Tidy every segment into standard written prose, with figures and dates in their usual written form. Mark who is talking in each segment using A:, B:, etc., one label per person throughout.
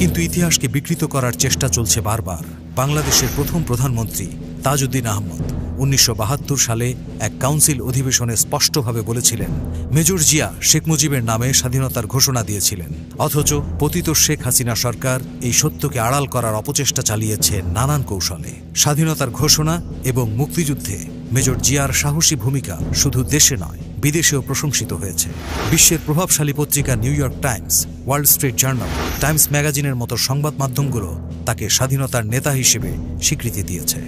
A: কিন্তু ইতিহাসকে বিকৃত করার চেষ্টা চলছে বারবার। বাংলাদেশের প্রথম প্রধানমন্ত্রী তাজউদ্দিন আহমদ ১৯৭২ সালে এক কাউন্সিল অধিবেশনে স্পষ্টভাবে বলেছিলেন, মেজর জিয়া শেখ মুজিবের নামে স্বাধীনতার ঘোষণা দিয়েছিলেন। অথচ পতিত শেখ হাসিনা সরকার এই সত্যকে আড়াল করার অপচেষ্টা চালিয়েছে নানান কৌশলে। স্বাধীনতার ঘোষণা এবং মুক্তিযুদ্ধে মেজর জিয়ার সাহসী ভূমিকা শুধু দেশে নয়, বিদেশেও প্রশংসিত হয়েছে। বিশ্বের প্রভাবশালী পত্রিকা new York Times, Wall Street journal, Times ম্যাগাজিনের মতো সংবাদ মাধ্যমগুলো তাকে স্বাধীনতার নেতা হিসেবে স্বীকৃতি দিয়েছে।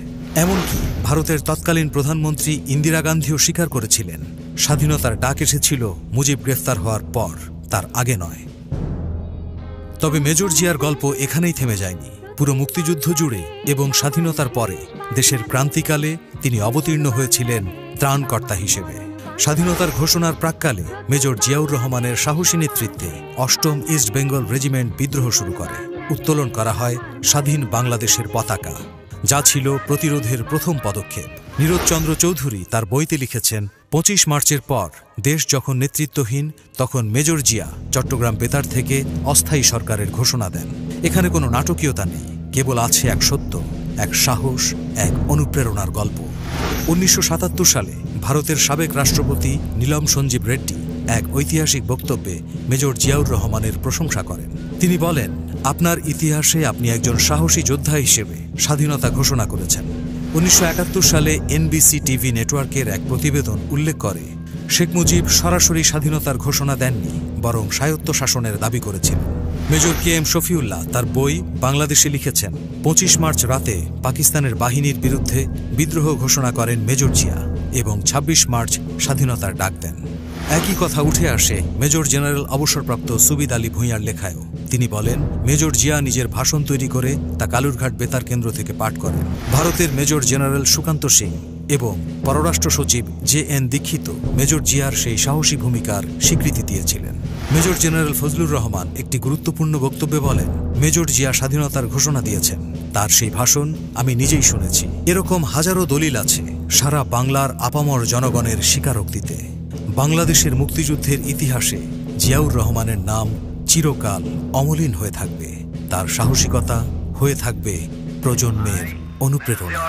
A: এমনকি ভারতের তৎকালীন প্রধানমন্ত্রী ইন্দিরা গান্ধীও স্বীকার করেছিলেন, স্বাধীনতার ডাক এসেছিল মুজিব গ্রেফতার হওয়ার পর, তার আগে নয়। তবে মেজর জিয়ার গল্প এখানেই থেমে যায়নি। পুরো মুক্তিযুদ্ধ জুড়ে এবং স্বাধীনতার পরে দেশের ক্রান্তিকালে তিনি অবতীর্ণ হয়েছিলেন ত্রাণকর্তা হিসেবে। স্বাধীনতার ঘোষণার প্রাক্কালে মেজর জিয়াউর রহমানের সাহসী নেতৃত্বে ৮ম ইস্ট বেঙ্গল রেজিমেন্ট বিদ্রোহ শুরু করে। উত্তোলন করা হয় স্বাধীন বাংলাদেশের পতাকা, যা ছিল প্রতিরোধের প্রথম পদক্ষেপ। নীরজচন্দ্র চৌধুরী তার বইতে লিখেছেন, ২৫ মার্চের পর দেশ যখন নেতৃত্বহীন, তখন মেজর জিয়া চট্টগ্রাম বেতার থেকে অস্থায়ী সরকারের ঘোষণা দেন। এখানে কোনো নাটকীয়তা নেই, কেবল আছে এক সত্য, এক সাহস, এক অনুপ্রেরণার গল্প। ১৯৭৭ সালে ভারতের সাবেক রাষ্ট্রপতি নীলম সঞ্জীব রেড্ডি এক ঐতিহাসিক বক্তব্যে মেজর জিয়াউর রহমানের প্রশংসা করেন। তিনি বলেন, আপনার ইতিহাসে আপনি একজন সাহসী যোদ্ধা হিসেবে স্বাধীনতা ঘোষণা করেছেন। ১৯৭১ সালে এনবিসি টিভি নেটওয়ার্কের এক প্রতিবেদন উল্লেখ করে, শেখ মুজিব সরাসরি স্বাধীনতার ঘোষণা দেননি, বরং স্বায়ত্ত শাসনের দাবি করেছিলেন। মেজর কে এম শফিউল্লাহ তার বই বাংলাদেশে লিখেছেন, ২৫ মার্চ রাতে পাকিস্তানের বাহিনীর বিরুদ্ধে বিদ্রোহ ঘোষণা করেন মেজর জিয়া এবং ২৬ মার্চ স্বাধীনতার ডাক দেন। একই কথা উঠে আসে মেজর জেনারেল অবসরপ্রাপ্ত সুবিদ আলী ভূঁইয়ার লেখায়ও। তিনি বলেন, মেজর জিয়া নিজের ভাষণ তৈরি করে তা কালুরঘাট বেতার কেন্দ্র থেকে পাঠ করেন। ভারতের মেজর জেনারেল সুকান্ত সিং এবং পররাষ্ট্র সচিব জে.এন. দীক্ষিত মেজর জিয়ার সেই সাহসী ভূমিকার স্বীকৃতি দিয়েছিলেন। মেজর জেনারেল ফজলুর রহমান একটি গুরুত্বপূর্ণ বক্তব্যে বলেন, মেজর জিয়া স্বাধীনতার ঘোষণা দিয়েছেন, তার সেই ভাষণ আমি নিজেই শুনেছি। এরকম হাজারো দলিল আছে সারা বাংলার আপামর জনগণের স্বীকারোক্তিতে। বাংলাদেশের মুক্তিযুদ্ধের ইতিহাসে জিয়াউর রহমানের নাম চিরকাল অমলিন হয়ে থাকবে। তার সাহসিকতা হয়ে থাকবে প্রজন্মের অনুপ্রেরণা।